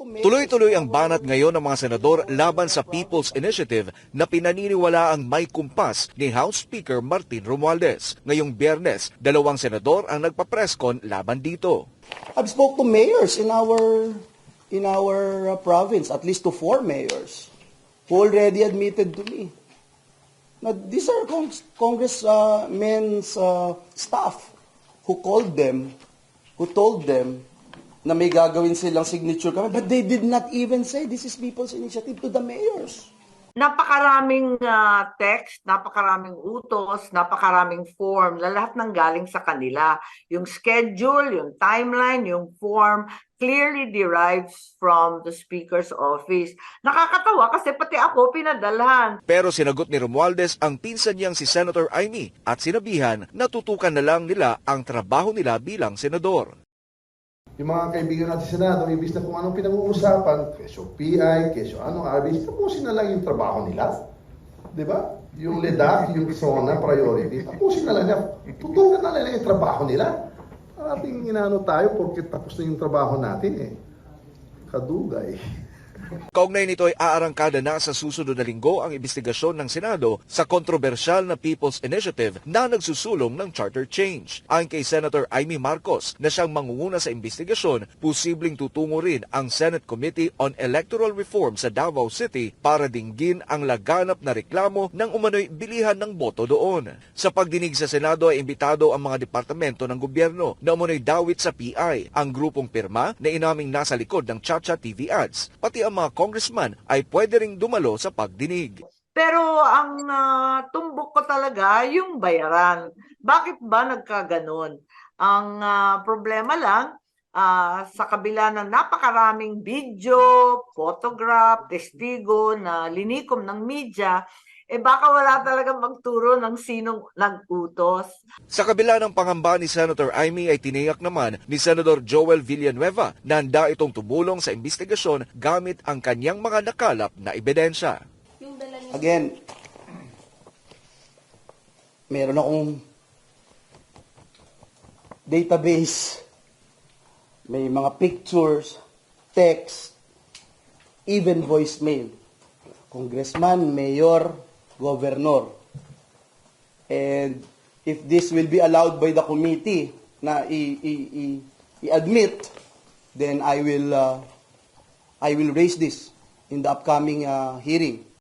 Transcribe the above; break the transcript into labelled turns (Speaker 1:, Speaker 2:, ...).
Speaker 1: Tuloy-tuloy ang banat ngayon ng mga senador laban sa People's Initiative na pinaniniwalaang may kumpas ni House Speaker Martin Romualdez. Ngayong Biyernes, 2 senador ang nagpa-presscon laban dito.
Speaker 2: I've spoke to mayors in our province, at least to 4 mayors, who already admitted to me. Now, these are congressmen's staff who called them, who told them na may gagawin silang signature kami, but they did not even say this is People's Initiative to the mayors.
Speaker 3: Napakaraming text, napakaraming utos, napakaraming form, lahat ng galing sa kanila. Yung schedule, yung timeline, yung form, clearly derives from the Speaker's office. Nakakatawa kasi pati ako pinadalhan.
Speaker 1: Pero sinagot ni Romualdez ang pinsan niyang si Senator Amy at sinabihan na tutukan na lang nila ang trabaho nila bilang senador.
Speaker 4: Yung mga kaibigan natin sa Senado, ibig na kung anong pinag-uusapan, kesyo PI, kesyo ano, ibig tapusin na lang yung trabaho nila. Di ba? Yung LEDAC, yung SONA, priority, tapusin na lang niya. Tutukan na lang yung trabaho nila. Parating inaano tayo porque tapos na yung trabaho natin eh. Kadugay.
Speaker 1: Kaugnay nito ay aarangkada na sa susunod na linggo ang investigasyon ng Senado sa kontrobersyal na People's Initiative na nagsusulong ng charter change. Ayon kay Senator Amy Marcos na siyang mangunguna sa investigasyon, posibleng tutungo rin ang Senate Committee on Electoral Reform sa Davao City para dinggin ang laganap na reklamo ng umano'y bilihan ng boto doon. Sa pagdinig sa Senado ay imbitado ang mga departamento ng gobyerno na umano'y dawit sa PI, ang grupong pirma na inaming nasa likod ng Chacha TV ads, pati ang mga congressman ay pwede ring dumalo sa pagdinig.
Speaker 3: Pero ang tumbok ko talaga yung bayaran. Bakit ba nagkaganon? Ang problema lang, sa kabila ng napakaraming video, photograph, testigo na linikom ng media, baka wala talagang magturo ng sinong nag-utos.
Speaker 1: Sa kabila ng pangamba ni Senator Amy ay tiniyak naman ni Senador Joel Villanueva na handa itong tumulong sa investigasyon gamit ang kanyang mga nakalap na ebidensya.
Speaker 2: Again, meron akong database, may mga pictures, text, even voicemail. Congressman, mayor, governor. And if this will be allowed by the committee na i-admit, then I will raise this in the upcoming hearing.